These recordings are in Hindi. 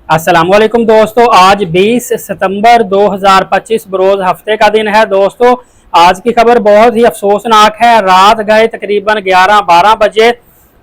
अस्सलामुअलैकुम दोस्तों, आज 20 सितंबर 2025 बरोज हफ्ते का दिन है। दोस्तों आज की खबर बहुत ही अफसोसनाक है। रात गए तकरीबन 11-12 बजे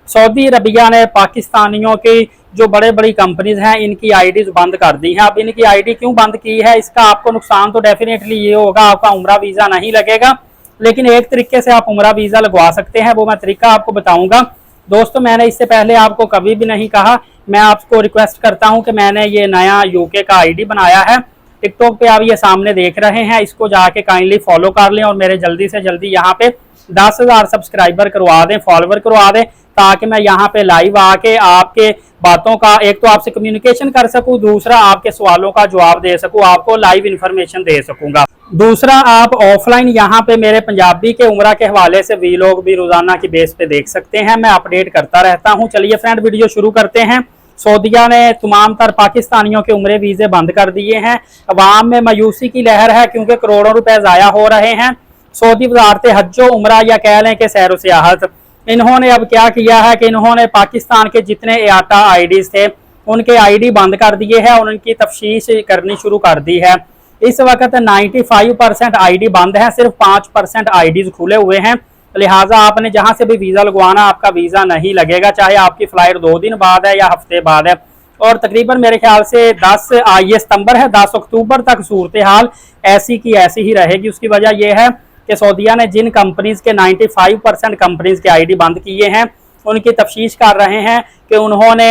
सऊदी अरबिया ने पाकिस्तानियों की जो बड़े बड़ी कंपनीज हैं इनकी आईडीज बंद कर दी हैं। अब इनकी आईडी क्यों बंद की है, इसका आपको नुकसान तो डेफिनेटली ये होगा, आपका उम्रा वीज़ा नहीं लगेगा, लेकिन एक तरीके से आप उम्रा वीज़ा लगवा सकते हैं। वो मैं तरीका आपको बताऊंगा। दोस्तों मैंने इससे पहले आपको कभी भी नहीं कहा, मैं आपको रिक्वेस्ट करता हूं कि मैंने ये नया यूके का आईडी बनाया है। टिकटॉक पे आप ये सामने देख रहे हैं, इसको जाके काइंडली फॉलो कर लें और मेरे जल्दी से जल्दी यहाँ पे 10,000 सब्सक्राइबर करवा दें, फॉलोवर करवा दें, ताकि मैं यहाँ पे लाइव आके आपके बातों का एक तो आपसे कम्युनिकेशन कर सकूं, दूसरा आपके सवालों का जवाब दे सकूं, आपको लाइव इन्फॉर्मेशन दे सकूंगा। दूसरा, आप ऑफलाइन यहाँ पे मेरे पंजाबी के उम्रा के हवाले से वीलॉग भी रोजाना की बेस पे देख सकते हैं, मैं अपडेट करता रहता हूँ। चलिए फ्रेंड वीडियो शुरू करते हैं। सऊदीया ने तमाम तर पाकिस्तानियों के उम्रे वीजे बंद कर दिए हैं। अवाम में मायूसी की लहर है क्योंकि करोड़ों रुपए जाया हो रहे हैं। सऊदी वजारत हज्जो उम्रा या कह लें कि सैर सियाहत, इन्होंने अब क्या किया है कि इन्होंने पाकिस्तान के जितने एआटा आईडीज थे उनके आईडी बंद कर दिए हैं और उनकी तफ्शीश करनी शुरू कर दी है। इस वक्त 95% आईडी बंद है, सिर्फ 5% आईडीज खुले हुए हैं। लिहाजा आपने जहां से भी वीजा लगवाना आपका वीजा नहीं लगेगा, चाहे आपकी फ्लाइट 2 दिन बाद है या हफ्ते बाद है। और तकरीबन मेरे ख्याल से ये सितंबर है, 10 अक्टूबर तक सूरत हाल ऐसी की ऐसी ही रहेगी। उसकी वजह यह है कि सऊदीया ने जिन कंपनीज के 95% कंपनीज के आईडी बंद किए हैं उनकी तफ्शीश कर रहे हैं कि उन्होंने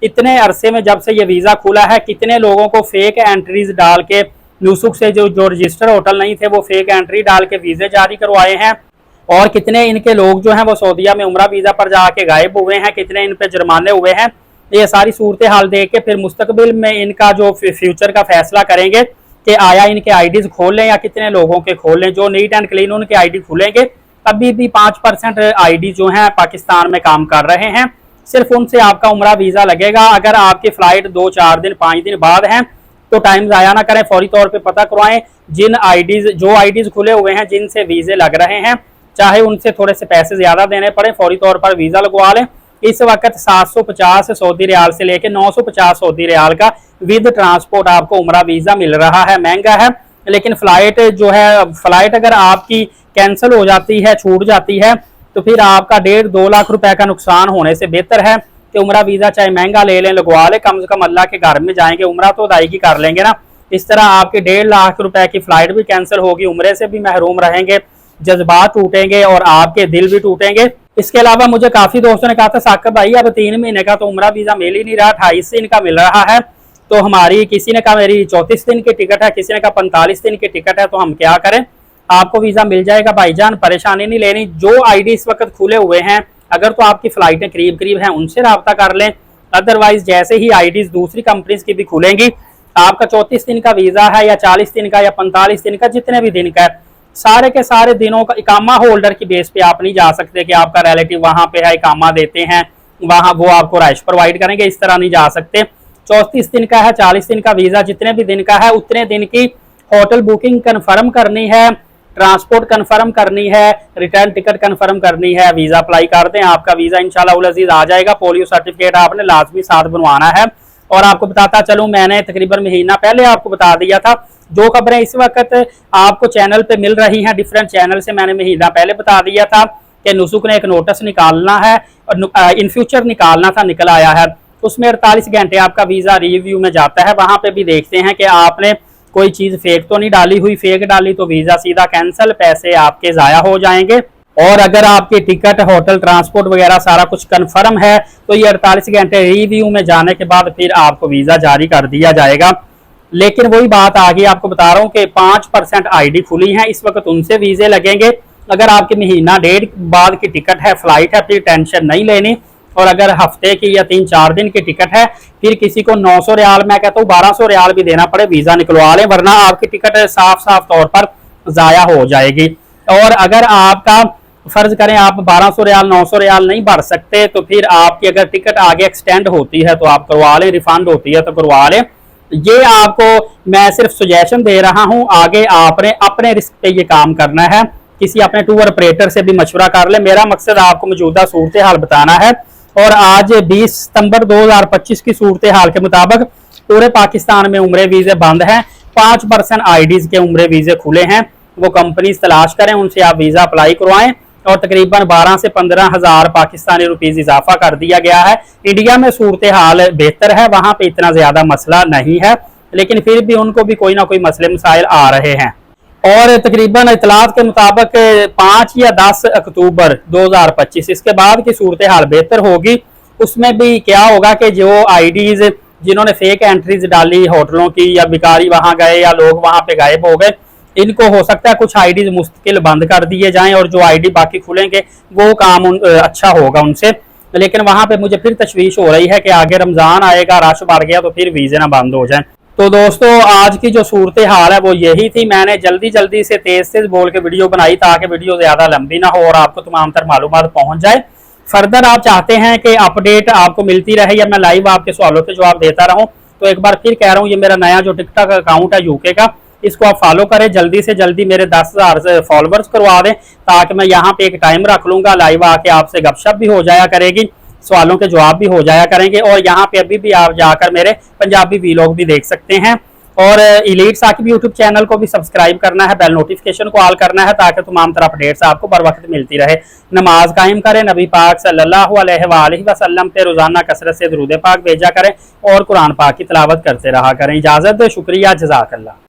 इतने अरसे में जब से ये वीजा खुला है कितने लोगों को फेक एंट्रीज डाल के यूसुफ से जो रजिस्टर होटल नहीं थे वो फेक एंट्री डाल के वीजे जारी करवाए हैं, और कितने इनके लोग जो हैं वो सऊदीया में उम्रा वीजा पर जाके गायब हुए हैं, कितने इन पे जुर्माने हुए हैं। ये सारी सूरत हाल देख के फिर मुस्तकबिल में इनका जो फ्यूचर का फैसला करेंगे कि आया इनके आईडीज खोल लें या कितने लोगों के खोल लें। जो नीट एंड क्लीन उनके आईडी खुलेंगे। अभी भी 5% आईडी जो हैं पाकिस्तान में काम कर रहे हैं, सिर्फ उनसे आपका उम्रा वीजा लगेगा। अगर आपकी फ्लाइट 2-4 दिन 5 दिन बाद है तो टाइम ज़ाया ना करें, फौरी तौर पे पता करवाएं। जो आईडीज खुले हुए हैं जिनसे वीजे लग रहे हैं, चाहे उनसे थोड़े से पैसे ज्यादा देने पड़े, फौरी तौर पर वीजा लगवा लें। इस वक्त 750 सऊदी रियाल से लेके 950 सऊदी रियाल का विद ट्रांसपोर्ट आपको उम्रा वीजा मिल रहा है। महंगा है, लेकिन फ्लाइट जो है, फ्लाइट अगर आपकी कैंसिल हो जाती है, छूट जाती है, तो फिर आपका 1.5-2 लाख रुपए का नुकसान होने से बेहतर है कि उम्रा वीजा चाहे महंगा ले लें, लगवा लें, कम से कम अल्लाह के घर में जाएंगे, उम्रा तो अदायगी कर लेंगे ना। इस तरह आपके 1.5 लाख रुपए की फ्लाइट भी कैंसिल होगी, उम्रे से भी महरूम रहेंगे, जज्बात टूटेंगे और आपके दिल भी टूटेंगे। इसके अलावा मुझे काफी दोस्तों ने कहा था साकिब भाई अब 3 महीने का तो उम्रा वीजा मिल ही नहीं रहा, 28 दिन का मिल रहा है, तो हमारी किसी ने कहा मेरी 34 दिन की टिकट है, किसी ने कहा 45 दिन की टिकट है, तो हम क्या करें। आपको वीजा मिल जाएगा भाईजान, परेशानी नहीं लेनी। जो आईडी इस वक्त खुले हुए हैं, अगर तो आपकी फ्लाइटें करीब करीब हैं उनसे रब्ता कर लें, अदरवाइज जैसे ही आईडीज दूसरी कंपनीज की भी खुलेंगी, आपका 34 दिन का वीजा है या 40 दिन का या 45 दिन का, जितने भी दिन का है, सारे के सारे दिनों का इकामा होल्डर की बेस पे आप नहीं जा सकते कि आपका रिलेटिव वहां पे है, इकामा देते हैं, वहां वो आपको राइश प्रोवाइड करेंगे, इस तरह नहीं जा सकते। 34 दिन का है, 40 दिन का वीजा, जितने भी दिन का है उतने दिन की होटल बुकिंग कन्फर्म करनी है, ट्रांसपोर्ट कन्फर्म करनी है, रिटर्न टिकट कन्फर्म करनी है, वीजा अप्लाई कर दें, आपका वीजा इंशाल्लाह अजीज आ जाएगा। पोलियो सर्टिफिकेट आपने लाजमी साथ बनवाना है। और आपको बताता चलूं, मैंने तकरीबन महीना पहले आपको बता दिया था, जो खबरें इस वक्त आपको चैनल पे मिल रही हैं डिफरेंट चैनल से, मैंने महीना पहले बता दिया था कि नुसुक ने एक नोटिस निकालना है और इन फ्यूचर निकालना था, निकल आया है। उसमें 48 घंटे आपका वीजा रिव्यू में जाता है, वहां पे भी देखते हैं कि आपने कोई चीज फेक तो नहीं डाली हुई, फेक डाली तो वीजा सीधा कैंसिल, पैसे आपके जाया हो जाएंगे। और अगर आपकी टिकट, होटल, ट्रांसपोर्ट वगैरह सारा कुछ कंफर्म है तो ये 48 घंटे रिव्यू में जाने के बाद फिर आपको वीजा जारी कर दिया जाएगा। लेकिन वही बात आ गई, आपको बता रहा हूँ कि 5% आईडी खुली है इस वक्त, उनसे वीजे लगेंगे। अगर आपके महीना 1.5 बाद की टिकट है, फ्लाइट है, फिर टेंशन नहीं लेनी। और अगर हफ्ते की या 3-4 दिन की टिकट है, फिर किसी को 900 रियाल, मैं कहता हूँ 1200 रियाल भी देना पड़े, वीजा निकलवा लें, वरना आपकी टिकट साफ साफ तौर पर जाया हो जाएगी। और अगर आपका फर्ज करें आप 1200 रियाल 900 रियाल नहीं भर सकते, तो फिर आपकी अगर टिकट आगे एक्सटेंड होती है तो आप करवा लें, रिफंड होती है तो करवा लें। ये आपको मैं सिर्फ सजेशन दे रहा हूं, आगे आपने अपने रिस्क पे ये काम करना है। किसी अपने टूर ऑपरेटर से भी मशवरा कर ले। मेरा मकसद आपको मौजूदा सूरत हाल बताना है। और आज 20 सितंबर 2025 की सूरत हाल के मुताबिक पूरे पाकिस्तान में उम्रे वीजे बंद हैं। 5% आईडीज के उम्रे वीजे खुले हैं, वो कंपनीज तलाश करें, उनसे आप वीजा अप्लाई करवाएं। और तकरीबन 12 से 15 हजार पाकिस्तानी रुपीज इजाफा कर दिया गया है। इंडिया में सूरत हाल बेहतर है, वहां पे इतना ज्यादा मसला नहीं है, लेकिन फिर भी उनको भी कोई ना कोई मसले मसाइल आ रहे हैं। और तकरीबन इतलात के मुताबिक 5 या 10 अक्टूबर 2025 इसके बाद की सूरत हाल बेहतर होगी। उसमें भी क्या होगा कि जो आईडीज जिन्होंने फेक एंट्रीज डाली होटलों की, या भिखारी वहां गए या लोग वहां पे गायब हो गए, इनको हो सकता है कुछ आईडीज मुस्तकिल बंद कर दिए जाएं और जो आईडी बाकी खुलेंगे वो काम अच्छा होगा उनसे। लेकिन वहां पे मुझे फिर तशवीश हो रही है कि आगे रमजान आएगा, रश बढ़ गया तो फिर वीजे ना बंद हो जाए। तो दोस्तों आज की जो सूरत हाल है वो यही थी। मैंने जल्दी जल्दी से तेज बोल के वीडियो बनाई ताकि वीडियो ज्यादा लंबी ना हो और आपको तमाम तर मालूमात पहुंच जाए। फर्दर आप चाहते हैं कि अपडेट आपको मिलती रहे या मैं लाइव आपके सवालों के जवाब देता रहूं, तो एक बार फिर कह रहा हूं, ये मेरा नया जो टिकटॉक अकाउंट है यूके का, इसको आप फॉलो करें। जल्दी से जल्दी मेरे 10,000 फॉलोवर्स करवा दें ताकि मैं यहाँ पे एक टाइम रख लूंगा, लाइव आके आपसे गपशप भी हो जाया करेगी, सवालों के जवाब भी हो जाया करेंगे। और यहाँ पे अभी भी आप जाकर मेरे पंजाबी वीलॉग भी देख सकते हैं। और इलीट साकिब यूट्यूब चैनल को भी सब्सक्राइब करना है, बेल नोटिफिकेशन को ऑल करना है ताकि तमाम तरह अपडेट्स आपको बर वक्त मिलती रहे। नमाज कायम करें, नबी पाक सल्लल्लाहु अलैहि वसल्लम पे रोजाना कसरत से दुरूद पाक भेजा करें और कुरान पाक की तिलावत करते रहा करें। इजाजत, शुक्रिया, जज़ाकल्लाह।